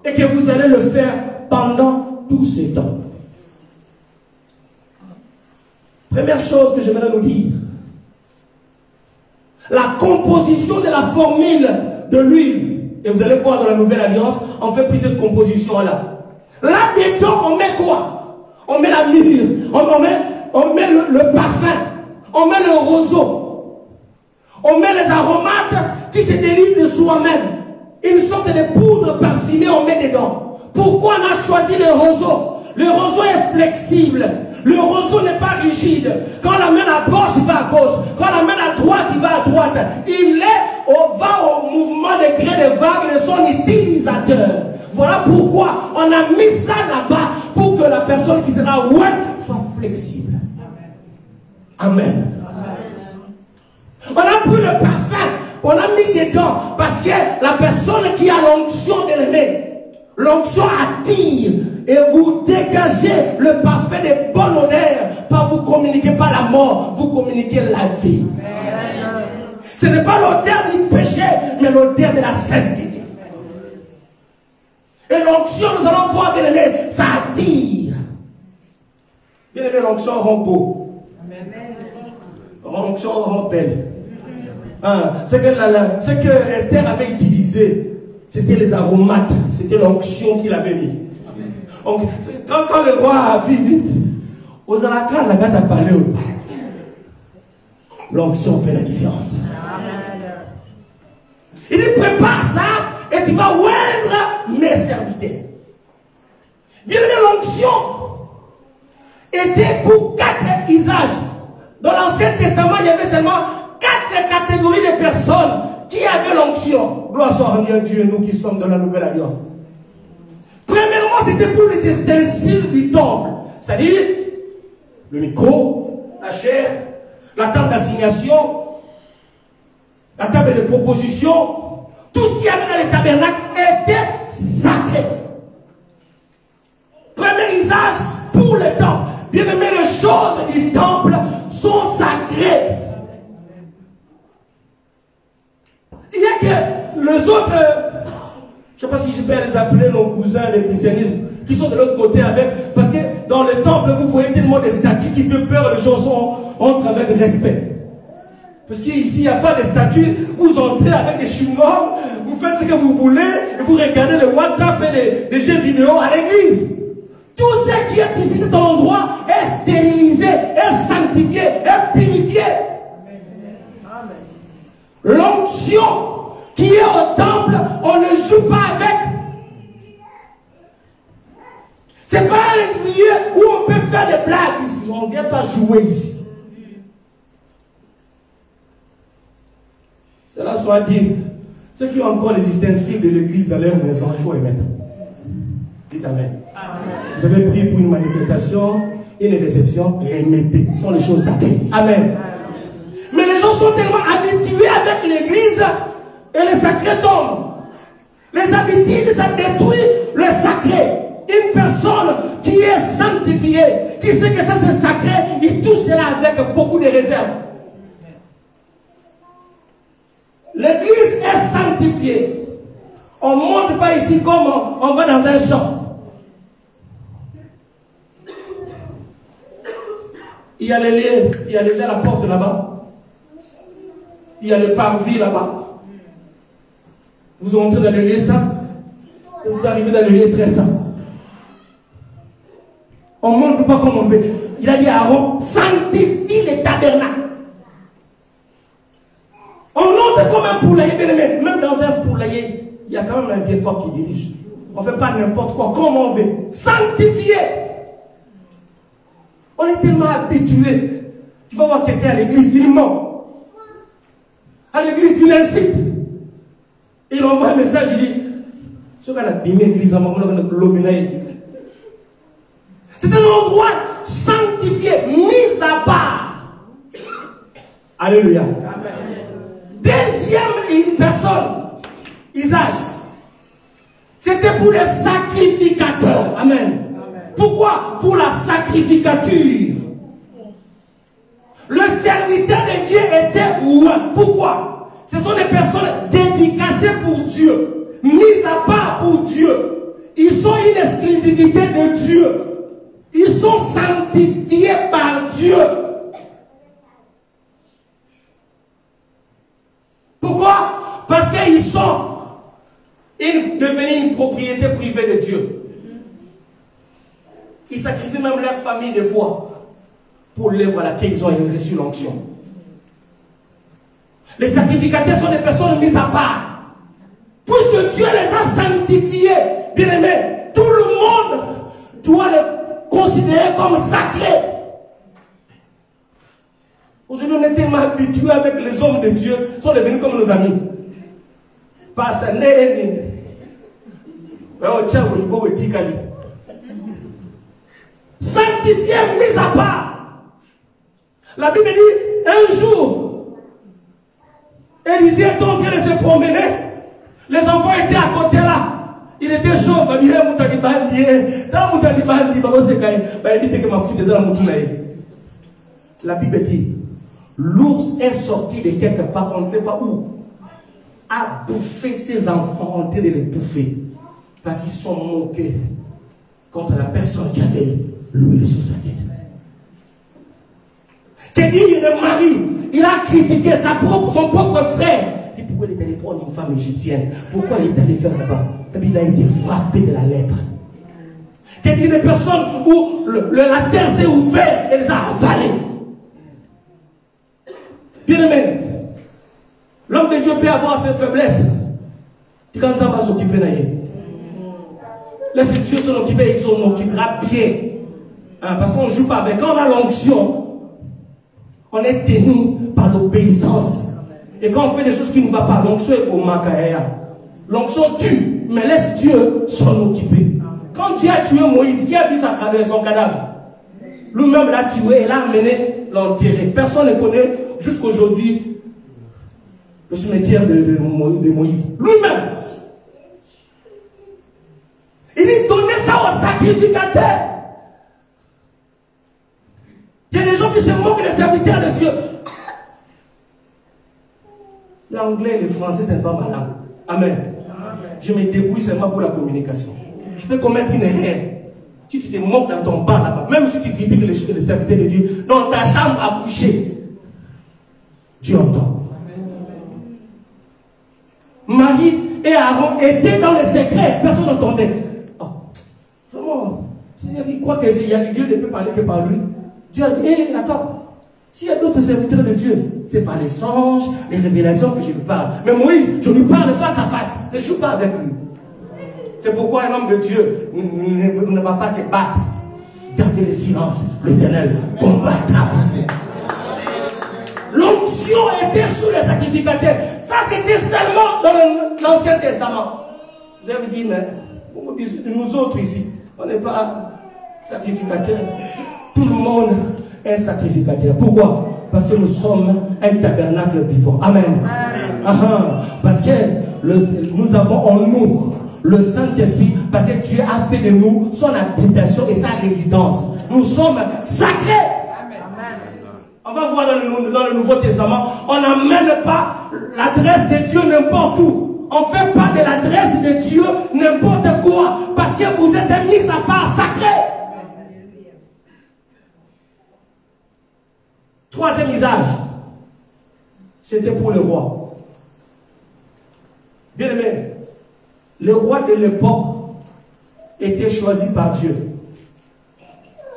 Et que vous allez le faire pendant tout ce temps. Première chose que j'aimerais nous dire. La composition de la formule de l'huile. Et vous allez voir dans la nouvelle alliance, on fait plus cette composition-là. Là-dedans, on met quoi? On met la myrrhe, on met le parfum, on met le roseau, on met les aromates qui se dérivent de soi-même. Une sorte de poudre parfumée, on met dedans. Pourquoi on a choisi le roseau? Le roseau est flexible. Le roseau n'est pas rigide. Quand on l'amène à gauche, il va à gauche. Quand on l'amène à droite, il va à droite. Va au mouvement des grès de vagues de son utilisateur. Voilà pourquoi on a mis ça là-bas pour que la personne qui sera soit flexible. Amen. On a pris le parfum, on a mis dedans parce que la personne qui a l'onction de l'aimer, l'onction attire et vous dégagez le parfum de bonne odeur. Pas vous communiquez pas la mort, vous communiquez la vie. Ce n'est pas l'odeur du péché, mais l'odeur de la sainteté. Et l'onction, nous allons voir, bien aimé, ça attire. Bien aimé, l'onction rend beau. L'onction rend belle. Ce que Esther avait utilisé, c'était les aromates, c'était l'onction qu'il avait mis. Donc, quand le roi a vu, aux Alakans, la gâte a parlé, l'onction fait la différence. Il dit prépare ça et tu vas oindre mes serviteurs. Bien aimé, l'onction était pour 4 usages. Dans l'Ancien Testament, il y avait seulement 4 catégories de personnes qui avaient l'onction. Gloire soit rendue à Dieu, nous qui sommes dans la Nouvelle Alliance. Premièrement, c'était pour les ustensiles du temple. C'est-à-dire le micro, la chair, la table d'assignation, la table de proposition. Tout ce qu'il y avait dans les tabernacles était sacré. Premier usage pour le temple. Bien aimé, les choses du temple sont sacrées. Il y a que les autres, je ne sais pas si je peux les appeler nos cousins du christianisme, qui sont de l'autre côté avec, parce que dans le temple, vous voyez tellement de statues qui fait peur, les gens entrent avec respect. Parce qu'ici, il n'y a pas de statues, vous entrez avec des chewing-gums, vous faites ce que vous voulez, et vous regardez le WhatsApp et les jeux vidéo à l'église. Tout ce qui est ici, cet endroit, est stérilisé, est sanctifié, est purifié. L'onction qui est au temple, on ne joue pas avec. Ce n'est pas un lieu où on peut faire des blagues ici. On ne vient pas jouer ici. Cela soit dit, ceux qui ont encore les ustensiles de l'église dans leur maison, il faut les mettre. Dites amen. Vous avez pris pour une manifestation, une réception, remettez. Ce sont les choses sacrées. Amen. Mais les gens sont tellement habitués avec l'église et les sacrés tombent. Les habitudes, ça détruit le sacré. Une personne qui est sanctifiée, qui sait que ça c'est sacré, il touche cela avec beaucoup de réserve. L'église est sanctifiée. On ne monte pas ici comme on va dans un champ. Il y a les lieux, il y a déjà la porte là-bas. Il y a le parvis là-bas. Vous entrez dans le lieu saint et vous arrivez dans le lieu très saint. On ne monte pas comme on veut. Il a dit à Aaron, sanctifie les tabernacles. On entre comme un poulailler, même dans un poulailler, il y a quand même un vieux coq qui dirige. On ne fait pas n'importe quoi, comme on veut. Sanctifier. On est tellement habitué. Tu vas voir quelqu'un à l'église, il ment. À l'église, il incite. Il envoie un message, il dit, ce qu'on a bimé l'église, c'est un endroit sanctifié, mis à part. Alléluia. Deuxième personne, usage, c'était pour les sacrificateurs. Amen. Pourquoi? Pour la sacrificature. Le serviteur de Dieu était loin. Pourquoi? Ce sont des personnes dédicacées pour Dieu, mises à part pour Dieu. Ils sont une exclusivité de Dieu. Ils sont sanctifiés par Dieu. Pourquoi? Parce qu'ils sont devenus une propriété privée de Dieu. Ils sacrifient même leur famille des fois pour l'œuvre à laquelle ils ont reçu l'onction. Les sacrificateurs sont des personnes mises à part. Puisque Dieu les a sanctifiés, bien-aimés, tout le monde doit les considérer comme sacrés. Aujourd'hui, on est tellement habitués avec les hommes de Dieu, ils sont devenus comme nos amis. Pasteur sanctifié, mis à part. La Bible dit, un jour, Élisée est en train de se promener. Les enfants étaient à côté là. Il était chaud. La Bible dit, l'ours est sorti de quelque part, on ne sait pas où, a bouffé ses enfants, en train de les bouffer. Parce qu'ils sont moqués contre la personne qui avait l'huile sur sa tête. Quelqu'un de mari, il a critiqué son propre frère. Et pourquoi il est allé prendre une femme égyptienne? Pourquoi il est allé faire là-bas? Il a été frappé de la lèpre. Quelqu'un de personnes où la terre s'est ouverte et les a avalés. Bien aimé, l'homme de Dieu peut avoir ses faiblesses. Quand ça va s'occuper d'ailleurs. Laisse Dieu s'en occuper et il s'en occupera bien. Hein, parce qu'on ne joue pas avec. Quand on a l'onction, on est tenu par l'obéissance. Et quand on fait des choses qui ne vont pas, l'onction est au Makaïa. L'onction tue, mais laisse Dieu s'en occuper. Quand Dieu a tué Moïse, qui a vu son cadavre? Lui-même l'a tué et l'a amené l'enterrer. Personne ne connaît jusqu'aujourd'hui le cimetière de Moïse. Lui-même. Il lui donnait ça au sacrificateur. Il y a des gens qui se moquent des serviteurs de Dieu. L'anglais et le français, ce n'est pas ma langue. Amen. Je me débrouille seulement pour la communication. Je peux commettre une erreur. Si tu te moques dans ton bar là-bas, même si tu critiques les serviteurs de Dieu, dans ta chambre à coucher, Dieu entend. Marie et Aaron étaient dans le secret, personne n'entendait. Oh, vraiment, Seigneur, il croit que Dieu ne peut parler que par lui. Dieu a dit, hé, attends, s'il y a d'autres serviteurs de Dieu, c'est par les songes, les révélations que je lui parle. Mais Moïse, je lui parle face à face, ne joue pas avec lui. C'est pourquoi un homme de Dieu ne va pas se battre. Gardez le silence, l'Éternel combattra. L'onction était sous les sacrificateurs. Ça, c'était seulement dans l'Ancien Testament. Vous avez dit, mais nous autres ici, on n'est pas sacrificateurs. Tout le monde est sacrificateur. Pourquoi? Parce que nous sommes un tabernacle vivant. Amen. Parce que nous avons en nous le Saint-Esprit, parce que Dieu a fait de nous son habitation et sa résidence. Nous sommes sacrés. Amen. On va voir dans le Nouveau Testament, on n'amène pas l'adresse de Dieu n'importe où. On ne fait pas de l'adresse de Dieu n'importe quoi, parce que vous êtes mis à part sacré. Troisième usage, c'était pour le roi. Bien aimé, le roi de l'époque était choisi par Dieu.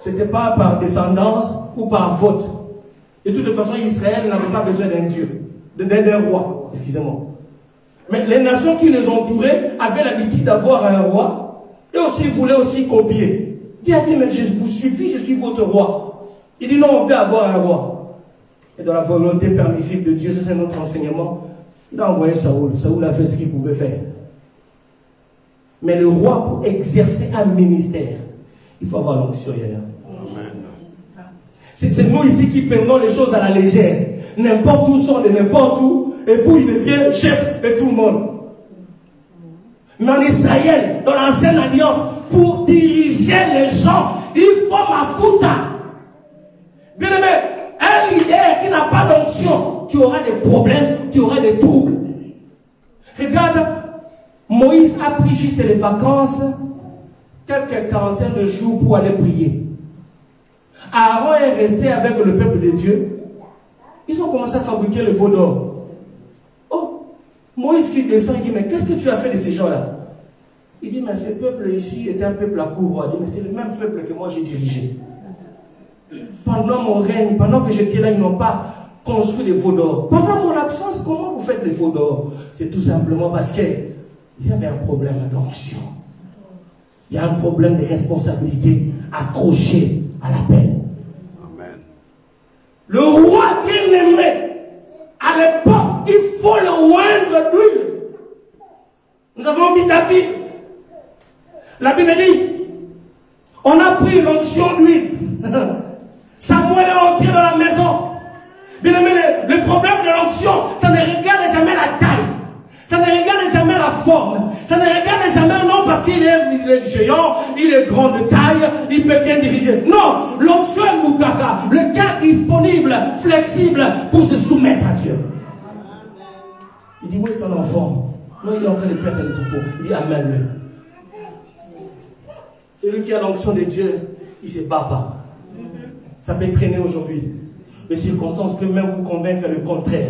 Ce n'était pas par descendance ou par vote. De toute façon, Israël n'avait pas besoin d'un Dieu, d'un roi, excusez-moi. Mais les nations qui les entouraient avaient l'habitude d'avoir un roi et aussi voulaient aussi copier. Dieu a dit, mais je vous suffis, je suis votre roi. Il dit, non, on veut avoir un roi. Et dans la volonté permissive de Dieu, c'est notre enseignement. Il a envoyé Saoul. Saoul a fait ce qu'il pouvait faire. Mais le roi, pour exercer un ministère, il faut avoir l'onction. C'est nous ici qui prenons les choses à la légère. N'importe où sort de n'importe où, et puis il devient chef de tout le monde. Mais en Israël, dans l'ancienne alliance, pour diriger les gens, il faut Mafuta. Bien aimé, un leader qui n'a pas d'onction, tu auras des problèmes, tu auras des troubles. Regarde, Moïse a pris juste les vacances, quelques quarantaines de jours pour aller prier. Aaron est resté avec le peuple de Dieu. Ils ont commencé à fabriquer le veau d'or. Oh, Moïse qui descend, il dit, mais qu'est-ce que tu as fait de ces gens-là? Il dit, mais ce peuple ici était un peuple à courroie. Il dit, mais c'est le même peuple que moi j'ai dirigé. Pendant mon règne, pendant que j'étais là, ils n'ont pas construit les veaux d'or. Pendant mon absence, comment vous faites les veaux d'or? C'est tout simplement parce qu'il y avait un problème d'onction. Il y a un problème de responsabilité accroché à l'appel. Amen. Le roi bien-aimé, à l'époque, il faut le oindre d'huile. Nous avons vu David. La Bible dit, on a pris l'onction d'huile. Samuel est entré dans la maison. Bien-aimé, le problème de l'onction, ça ne regarde jamais la taille. Ça ne regarde jamais la forme. Ça ne regarde jamais, non, parce qu'il est géant, il est grand de taille, il peut bien diriger. Non, l'onction est Moukaka, le cas disponible, flexible pour se soumettre à Dieu. Il dit, où est ton enfant? Non, il est en train de perdre le troupeau. Il dit, amène-le. Celui qui a l'onction de Dieu, il ne se bat pas. Ça peut traîner aujourd'hui. Les circonstances peuvent même vous convaincre le contraire.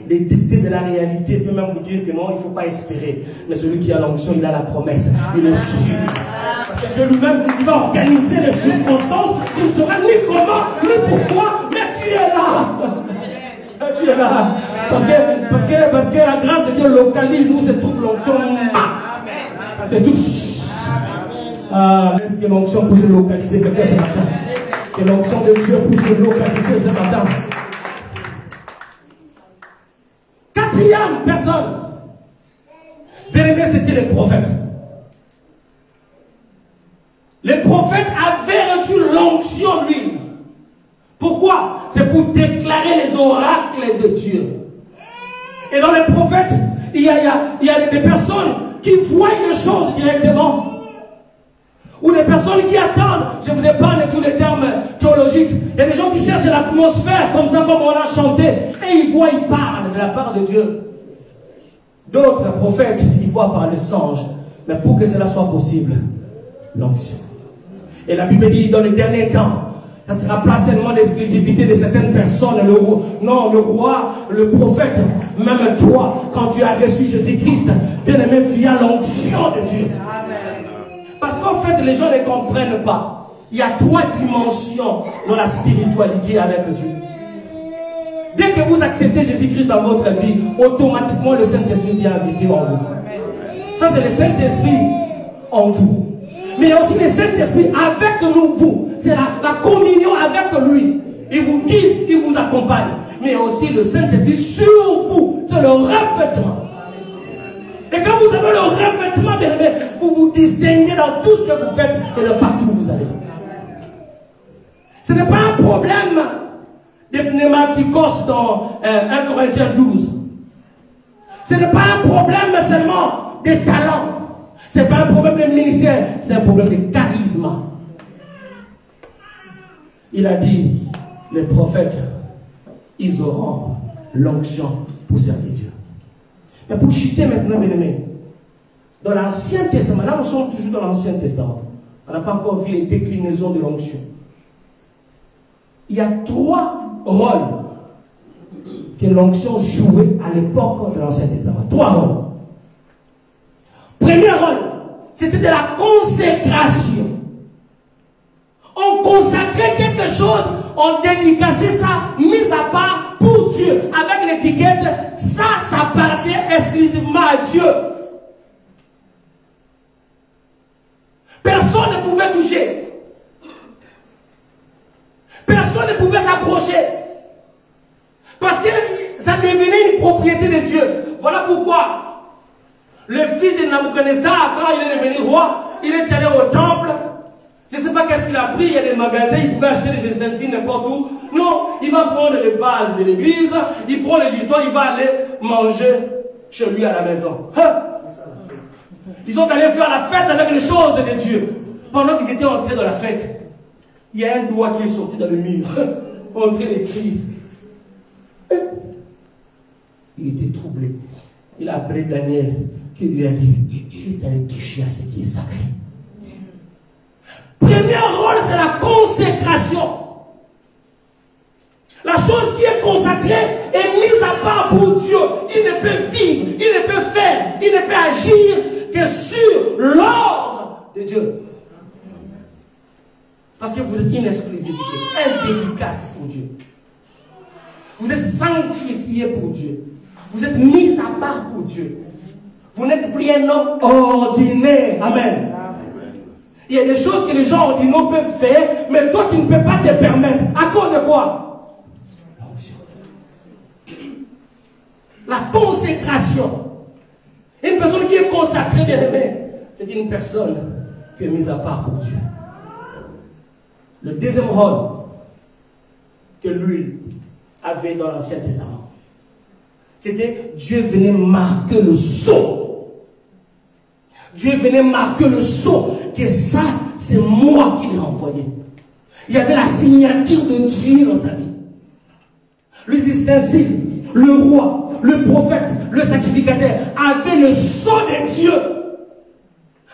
Les dictées de la réalité peuvent même vous dire que non, il ne faut pas espérer. Mais celui qui a l'onction, il a la promesse. Il est sûr. Parce que Dieu lui-même, il va organiser les circonstances. Tu ne sauras ni comment, ni pourquoi, mais tu es là. Tu es là. Parce que la grâce de Dieu localise où se trouve l'onction. Ça te touche. Est-ce que l'onction peut se localiser quelqu'un ce matin? Que l'onction de Dieu puisse se localiser ce matin. Quatrième personne. Bien-aimé, c'était les prophètes. Les prophètes avaient reçu l'onction d'huile. Pourquoi? C'est pour déclarer les oracles de Dieu. Et dans les prophètes, il y a des personnes qui voient les choses directement. Ou des personnes qui attendent. Je vous épargne tous les termes théologiques. Il y a des gens qui cherchent l'atmosphère comme ça, comme on a chanté. Et ils voient, ils parlent de la part de Dieu. D'autres prophètes, ils voient par les songes. Mais pour que cela soit possible, l'onction. Et la Bible dit, dans les derniers temps, ça ne sera pas seulement l'exclusivité de certaines personnes. Non, le roi, le prophète, même toi, quand tu as reçu Jésus-Christ, bien aimé, tu as l'onction de Dieu. Parce qu'en fait, les gens ne comprennent pas. Il y a 3 dimensions dans la spiritualité avec Dieu. Dès que vous acceptez Jésus-Christ dans votre vie, automatiquement le Saint-Esprit vient habiter en vous. Ça, c'est le Saint-Esprit en vous. Mais il y a aussi le Saint-Esprit avec nous, vous. C'est la communion avec lui. Il vous guide, il vous accompagne. Mais il y a aussi le Saint-Esprit sur vous. C'est le revêtement. Et quand vous avez le revêtement, bien aimé, vous vous distinguez dans tout ce que vous faites et de partout où vous allez. Ce n'est pas un problème de pneumatikos dans 1 Corinthiens 12. Ce n'est pas un problème seulement de talent. Ce n'est pas un problème de ministère. C'est un problème de charisme. Il a dit, les prophètes, ils auront l'onction pour servir Dieu. Mais pour chuter maintenant, mes amis, dans l'Ancien Testament, là nous sommes toujours dans l'Ancien Testament. On n'a pas encore vu les déclinaisons de l'onction. Il y a 3 rôles que l'onction jouait à l'époque de l'Ancien Testament. 3 rôles. Premier rôle, c'était de la consécration. On consacrait quelque chose, on dédicaçait ça, mis à part pour Dieu, avec l'étiquette, ça appartient exclusivement à Dieu. Personne ne pouvait toucher. Personne ne pouvait s'approcher. Parce que ça devenait une propriété de Dieu. Voilà pourquoi le fils de Nabuchodonosor, quand il est devenu roi, il est allé au temple. Je ne sais pas qu'est-ce qu'il a pris, il y a des magasins, il pouvait acheter des ustensiles n'importe où. Non, il va prendre les vases de l'église, il prend les histoires, il va aller manger chez lui à la maison. Ils sont allés faire la fête avec les choses de Dieu. Pendant qu'ils étaient entrés dans la fête, il y a un doigt qui est sorti dans le mur, en train de crier. Il était troublé. Il a appelé Daniel, qui lui a dit, tu es allé toucher à ce qui est sacré. Premier rôle, c'est la consécration. La chose qui est consacrée est mise à part pour Dieu. Il ne peut vivre, il ne peut faire, il ne peut agir qui est sur l'ordre de Dieu. Parce que vous êtes une exclusivité, un dédicace pour Dieu. Vous êtes sanctifié pour Dieu. Vous êtes mis à part pour Dieu. Vous n'êtes plus un homme ordinaire. Amen. Il y a des choses que les gens ordinaires peuvent faire, mais toi tu ne peux pas te permettre. À cause de quoi? L'onction. La consécration. Une personne qui est consacrée, bien aimée, c'est une personne qui est mise à part pour Dieu. Le deuxième rôle que lui avait dans l'Ancien Testament, c'était Dieu venait marquer le sceau. Dieu venait marquer le sceau, que ça, c'est moi qui l'ai envoyé. Il y avait la signature de Dieu dans sa vie. Les ustensiles, le roi, le prophète, le sacrificateur avaient le sceau de Dieu,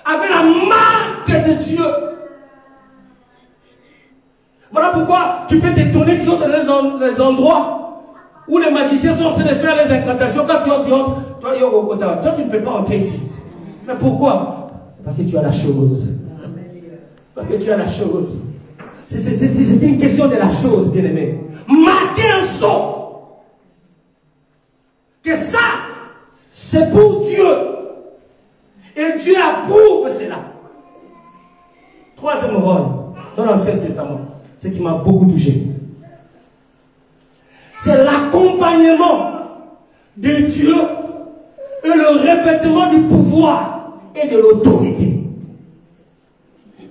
avaient la marque de Dieu. Voilà pourquoi tu peux t'étonner, tu entres dans les endroits où les magiciens sont en train de faire les incantations. Quand tu entres, toi tu ne peux pas entrer ici. Mais pourquoi? Parce que tu as la chose. Parce que tu as la chose. C'est une question de la chose, bien aimé. Marquer un sceau. Que ça, c'est pour Dieu. Et Dieu approuve cela. Troisième rôle dans l'Ancien Testament, ce qui m'a beaucoup touché, c'est l'accompagnement de Dieu et le revêtement du pouvoir et de l'autorité.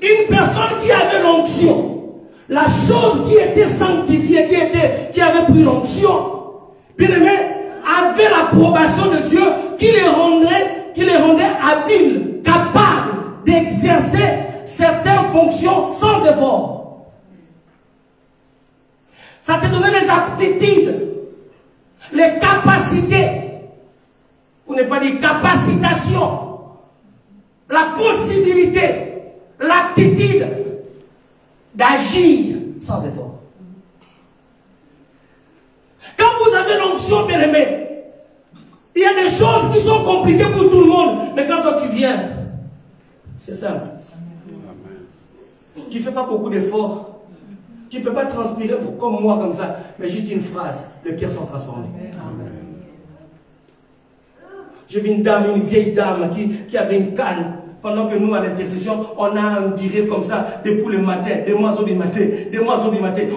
Une personne qui avait l'onction, la chose qui était sanctifiée, qui avait pris l'onction, bien aimé, avait l'approbation de Dieu qui les rendait habiles, capables d'exercer certaines fonctions sans effort. Ça te donnait les aptitudes, les capacités, pour ne pas dire capacitation, la possibilité, l'aptitude d'agir sans effort. Quand vous avez l'onction, bien aimé, il y a des choses qui sont compliquées pour tout le monde, mais quand toi tu viens, c'est simple. Tu ne fais pas beaucoup d'efforts. Tu ne peux pas transpirer comme moi, comme ça, mais juste une phrase, les cœurs sont transformés. J'ai vu une dame, une vieille dame qui avait une canne. Pendant que nous, à l'intercession, on a un diré comme ça, depuis le matin, des moiseaux du matin,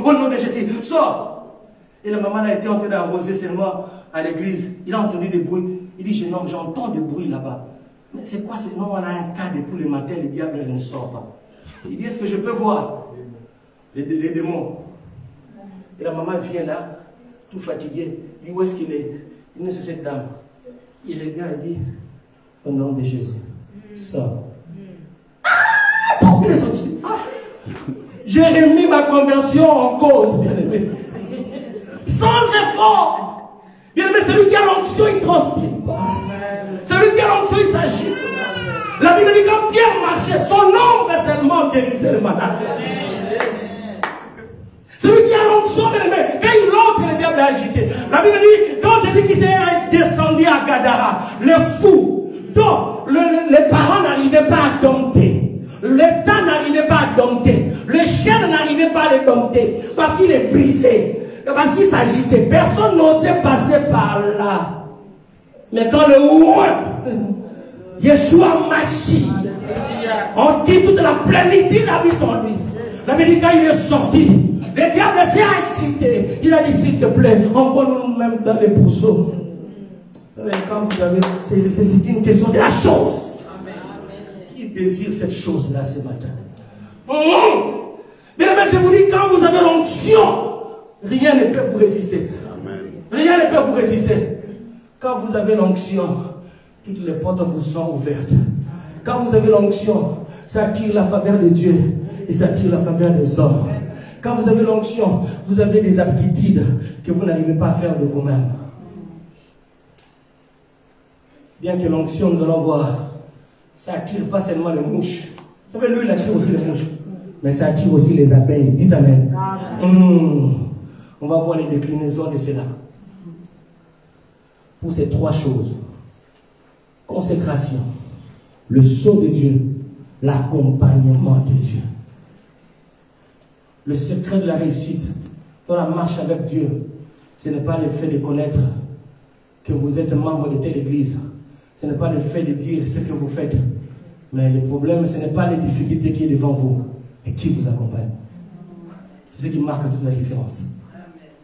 au nom de Jésus, sors. Et la maman a été en train d'arroser seulement à l'église. Il a entendu des bruits. Il dit, non, j'entends des bruits là-bas. Mais c'est quoi? Non, on a un cas depuis le matin, le diable ne sort pas. Il dit, est-ce que je peux voir les démons? Et la maman vient là, tout fatiguée. Il dit, où est-ce qu'il est? Il dit, c'est cette dame. Il regarde et dit, au nom de Jésus, sors. J'ai remis ma conversion en cause, bien aimé. Sans effort. Bien aimé, celui qui a l'onction, il transpire. Celui qui a l'onction, il s'agit. La Bible dit quand Pierre marchait, son ombre seulement guérissait le malade. Celui qui a l'onction, bien aimé, quand il entre, le diable est agité. La Bible dit, quand Jésus-Christ est descendu à Gadara, le fou, dont les parents n'arrivaient pas à dompter, l'État n'arrivait pas à dompter, le chien n'arrivait pas à le dompter, parce qu'il est brisé, parce qu'il s'agitait. Personne n'osait passer par là. Mais quand le roi, Yeshua Mashiach, on dit toute la plénitude habite en lui. La Bible dit quand il est sorti, le diable s'est agité. Il a dit, s'il te plaît, envoie-nous même dans les pourceaux. Quand vous avez, c'est une question de la chose. Qui désire cette chose-là ce matin? Bien aimé, je vous dis, quand vous avez l'onction, rien ne peut vous résister. Rien ne peut vous résister. Quand vous avez l'onction, toutes les portes vous sont ouvertes. Quand vous avez l'onction, ça attire la faveur de Dieu et ça attire la faveur des hommes. Quand vous avez l'onction, vous avez des aptitudes que vous n'arrivez pas à faire de vous-même. Bien que l'onction, nous allons voir, ça attire pas seulement les mouches. Vous savez, lui, il attire aussi les mouches. Mais ça attire aussi les abeilles. Dites Amen. On va voir les déclinaisons de cela. Pour ces trois choses: consécration, le sceau de Dieu, l'accompagnement de Dieu. Le secret de la réussite dans la marche avec Dieu, ce n'est pas le fait de connaître que vous êtes membre de telle église. Ce n'est pas le fait de dire ce que vous faites. Mais le problème, ce n'est pas les difficultés qui sont devant vous, mais qui vous accompagne. C'est ce qui marque toute la différence.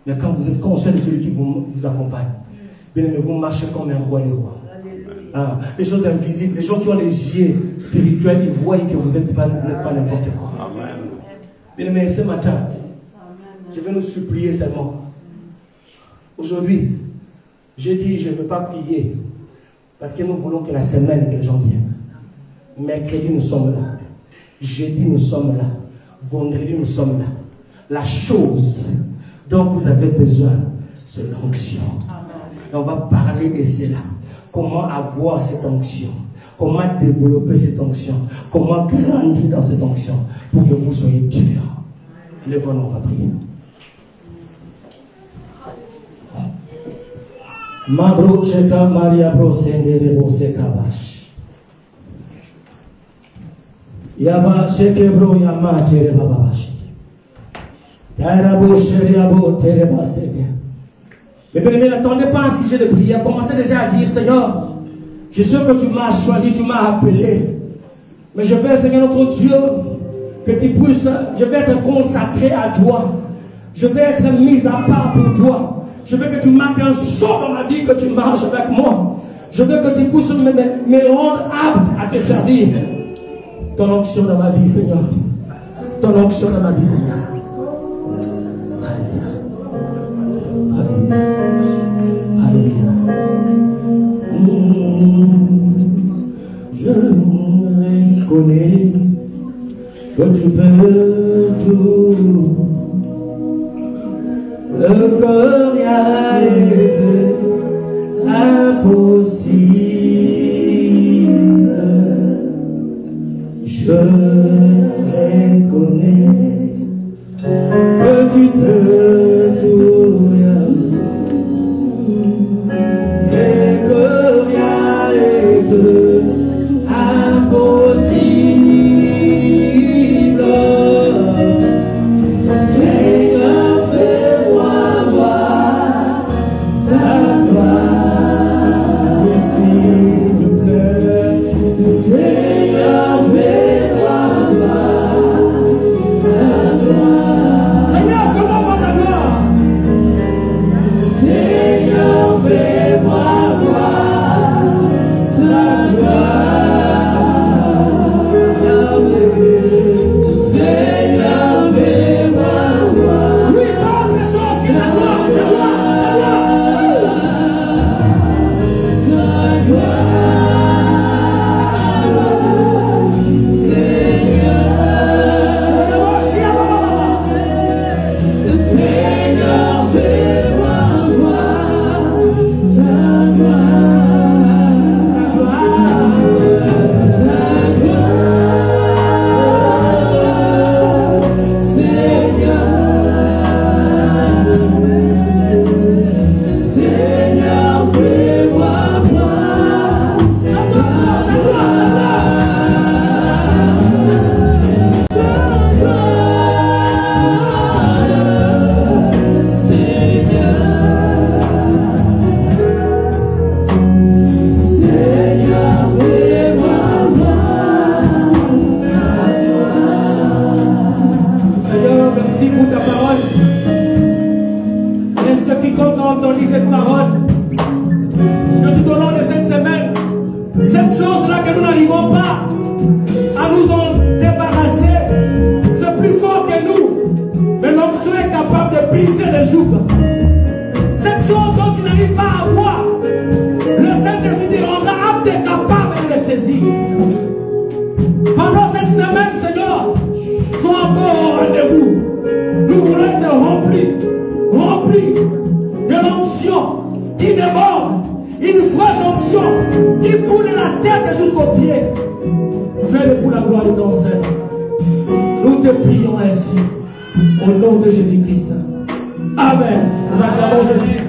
Mais quand vous êtes conscient de celui qui vous accompagne, bien aimé, vous marchez comme un roi des rois. Ah, les choses invisibles, les gens qui ont les yeux spirituels, ils voient que vous n'êtes pas n'importe quoi. Bien aimé, ce matin, je vais nous supplier seulement. Aujourd'hui, j'ai dit, je ne veux pas prier, parce que nous voulons que la semaine, que les gens viennent. Mercredi, nous sommes là. Jeudi, nous sommes là. Vendredi, nous sommes là. La chose dont vous avez besoin, c'est l'onction. Et on va parler de cela. Comment avoir cette onction? Comment développer cette onction? Comment grandir dans cette onction pour que vous soyez différents? Lève-nous, on va prier. Mabro cheka Maria bro sendere bo sekabash. Yaba sheke bro yama tere bababash. Taira bo sheria bo tere baseke. Mais bien-aimé, n'attendez pas un sujet de prière. Commencez déjà à dire, Seigneur, je sais que tu m'as choisi, tu m'as appelé. Mais je veux, Seigneur notre Dieu, que tu puisses, je vais être consacré à toi. Je vais être mis à part pour toi. Je veux que tu marques un saut dans ma vie, que tu marches avec moi. Je veux que tu puisses me rendre apte à te servir. Ton onction dans ma vie, Seigneur. Ton onction dans ma vie, Seigneur. Alléluia. Je reconnais que tu peux tout. Le corps y a été impossible. Je reconnais que tu peux tout. Le corps y a été impossible. Seigneur, fais-moi voir ta gloire, s'il te plaît. Seigneur, fais-moi voir ta gloire. Seigneur, fais-moi voir ta gloire. Seigneur, fais-moi voir ta gloire. Seigneur, fais-moi voir. Oui, pas autre chose que la gloire, la gloire. Seigneur, Seigneur, fais-moi voir ta Seigneur, merci pour ta parole. Est-ce que quiconque a entendu cette parole, que tout au long de cette semaine, cette chose-là que nous n'arrivons pas à nous en débarrasser, c'est plus fort que nous. Mais l'onction est capable de briser les jougs. Cette chose dont tu n'arrives pas à voir, le Saint-Esprit te rendra apte et capable de le saisir. Pendant cette semaine, Seigneur, sois encore au rendez-vous. Nous voulons être remplis de l'onction qui déborde, une fraîche onction qui coule de la tête jusqu'aux pieds. Fais-le pour la gloire de ton Seigneur. Nous te prions ainsi, au nom de Jésus-Christ. Amen. Nous acclamons Jésus.